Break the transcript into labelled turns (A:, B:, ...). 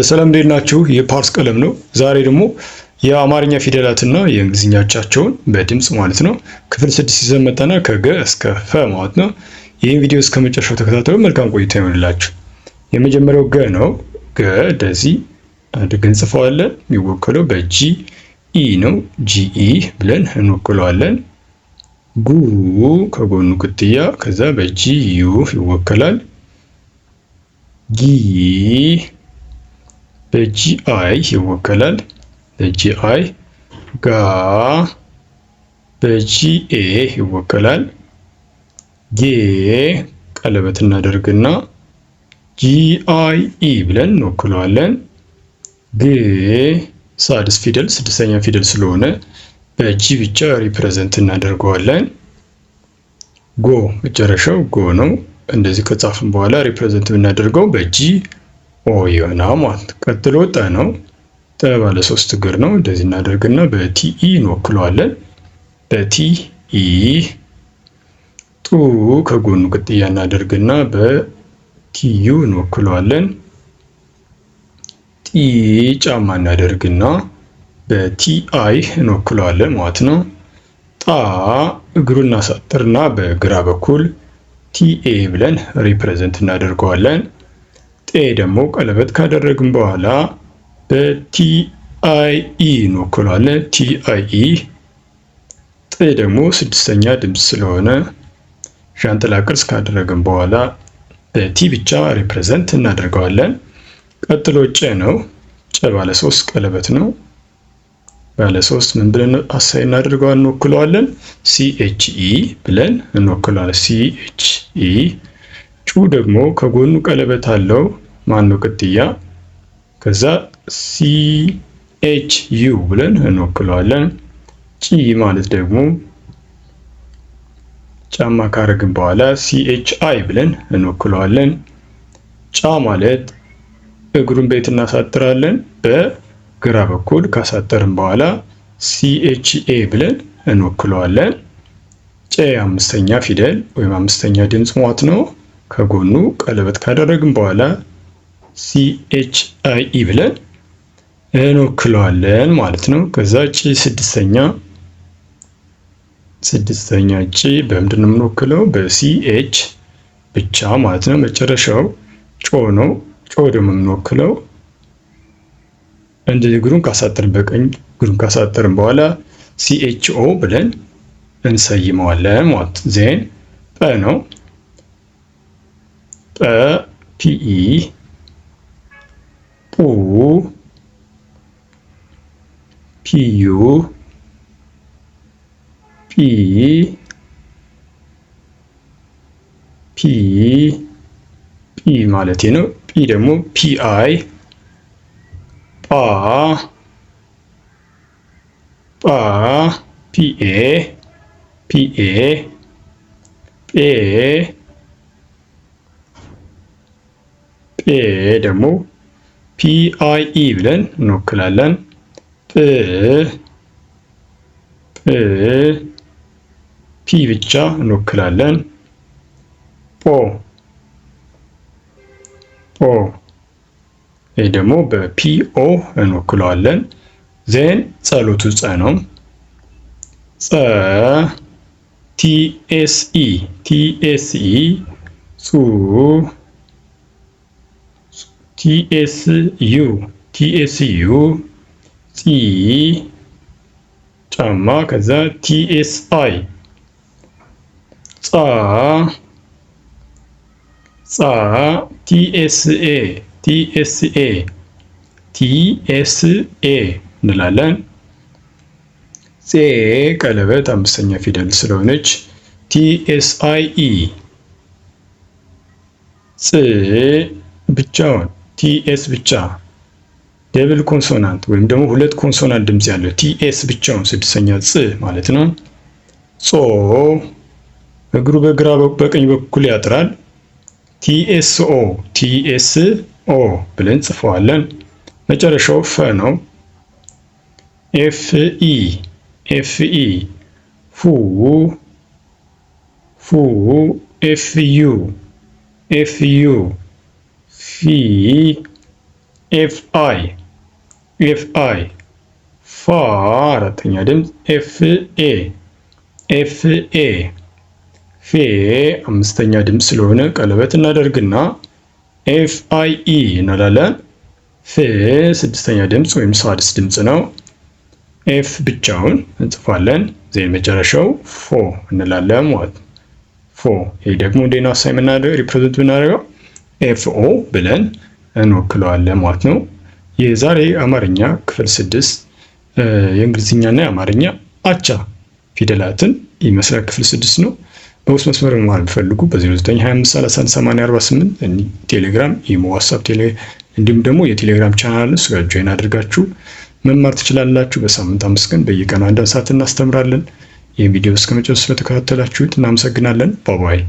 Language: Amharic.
A: ሰላም እንዴት ናችሁ? የፓርስ ቀለም ነው። ዛሬ ደግሞ የአማርኛ ፊደላትና የእንግሊዝኛ አቻቸውን በድምጽ ማለት ነው ክፍል 6 ይዘን መጣና ከገ እስከ ፈ ማለት ነው። ይህን ቪዲዮ እስከ መጨረሻው ተከታተሉ። መልካም ቆይታ ይሆንላችሁ። የመጀመሪያው ገ ነው። ገ እንደዚህ አድርገን እንጽፈዋለን። የሚወከለው በጂ ኢ ነው። ጂ ኢ ብለን እንወክለዋለን። ጉ ከጎኑ ቅጥያ ከዛ በጂ ዩ ይወከላል። ጊ በጂ አይ ይወከላል። በጂ አይ ጋ በጂ ኤ ይወከላል። ጌ ቀለበት እናደርግና ጂ አይ ኢ ብለን እንወክለዋለን። ግ ሳድስ ፊደል ስድስተኛ ፊደል ስለሆነ በጂ ብቻ ሪፕሬዘንት እናደርገዋለን። ጎ መጨረሻው ጎ ነው። እንደዚህ ከጻፍን በኋላ ሪፕሬዘንት የምናደርገው በጂ ኦ ይሆናል ማለት ነው። ቀጥሎ ጠ ነው። ጠ ባለ 3 እግር ነው። እንደዚህ እናደርግና በቲ ኢ እንወክለዋለን። በቲ ኢ ጡ ከጎኑ ቅጥያ እናደርግና በቲ ዩ እንወክለዋለን። ጢ ጫማ እናደርግና በቲ አይ እንወክለዋለን ማለት ነው። ጣ እግሩን እናሳጥርና በግራ በኩል ቲኤ ብለን ሪፕሬዘንት እናደርገዋለን። ጤ ደግሞ ቀለበት ካደረግን በኋላ በቲአይኢ እንወክለዋለን። ቲአይኢ ጥ ደግሞ ስድስተኛ ድምፅ ስለሆነ ዣንጥላ ቅርጽ ካደረግን በኋላ በቲ ብቻ ሪፕሬዘንት እናደርገዋለን። ቀጥሎ ጨ ነው። ጨ ባለ 3 ቀለበት ነው። ባለ 3 ምን ብለን አሳይ እናደርገዋለን እንወክለዋለን። ሲኤችኢ ብለን እንወክለዋለን። ሲኤችኢ ጩ ደግሞ ከጎኑ ቀለበት አለው። ማነው ቅጥያ ከዛ ሲኤች ዩ ብለን እንወክለዋለን። ጪ ማለት ደግሞ ጫማ ካረግን በኋላ ሲኤች አይ ብለን እንወክለዋለን። ጫ ማለት እግሩን ቤት እናሳጥራለን። በግራ በኩል ካሳጠርን በኋላ ሲኤችኤ ብለን እንወክለዋለን። ጨ አምስተኛ ፊደል ወይም አምስተኛ ድምፅ ማለት ነው። ከጎኑ ቀለበት ካደረግን በኋላ ሲኤችአይኢ ብለን እንወክለዋለን ማለት ነው። ከዛ ጭ ስድስተኛ ጭ በምንድን ነው የምንወክለው? በሲኤች ብቻ ማለት ነው። መጨረሻው ጮ ነው። ጮ ደግሞ የምንወክለው እንደዚህ እግሩን ካሳጠርን በቀኝ እግሩን ካሳጠርን በኋላ ሲኤችኦ ብለን እንሰይመዋለን ማለት ዜን ጰ ነው። ጰ ፒኢ ፑ ፒዩ ፒ ማለት ነው። ፒ ደግሞ ፒአይ ጳ ፒኤ ጴ ደግሞ ፒአይኢ ብለን እንወክላለን። ፒ ብቻ እንወክላለን። ጶ ይህ ደግሞ በፒኦ እንወክለዋለን። ዜን ጸሎቱ ጸ ነው። ጸ ቲኤስኢ ጹ ቲኤስዩ ጺ ጫማ ከዛ ቲኤስአይ ጻ ቲኤስኤ እንላለን። ጼ ቀለበት አምስተኛ ፊደል ስለሆነች ቲኤስአይኢ ጽ ብቻውን ቲኤስ ብቻ ደብል ኮንሶናንት ወይም ደግሞ ሁለት ኮንሶናንት ድምጽ ያለው ቲኤስ ብቻውን ስድስተኛ ጽ ማለት ነው። ጾ እግሩ በግራ በቀኝ በኩል ያጥራል። ቲኤስኦ ብለን ጽፈዋለን። መጨረሻው ፈ ነው። ኤፍኢ ፉ ኤፍዩ ፊ ኤፍ አይ ፋ አራተኛ ድምፅ ኤፍ ኤ ፌ አምስተኛ ድምፅ ስለሆነ ቀለበት እናደርግና ኤፍ አይ ኢ እንላለን። ፍ ስድስተኛ ድምፅ ወይም ሳድስ ድምፅ ነው። ኤፍ ብቻውን እንጽፋለን። ዜን መጨረሻው ፎ እንላለን ማለት ነው። ፎ ይሄ ደግሞ እንዴት ነው አሳይ የምናደርገው ሪፕሬዘንት ብናደርገው ኤፍ ኦ ብለን እንወክለዋለን ማለት ነው። የዛሬ አማርኛ ክፍል 6 የእንግሊዝኛና የአማርኛ አቻ ፊደላትን ይመስላል ክፍል 6 ነው። በውስጥ መስመር መማር ቢፈልጉ በ0925318048 ቴሌግራም፣ ኢሞ፣ ዋትስአፕ እንዲሁም ደግሞ የቴሌግራም ቻናል እሱ ጋር ጆይን አድርጋችሁ መማር ትችላላችሁ። በሳምንት 5 ቀን በየቀኑ አንድ ሰዓት እናስተምራለን። ይህ ቪዲዮ እስከመጨረሻው ስለተከታተላችሁት እናመሰግናለን። ባይ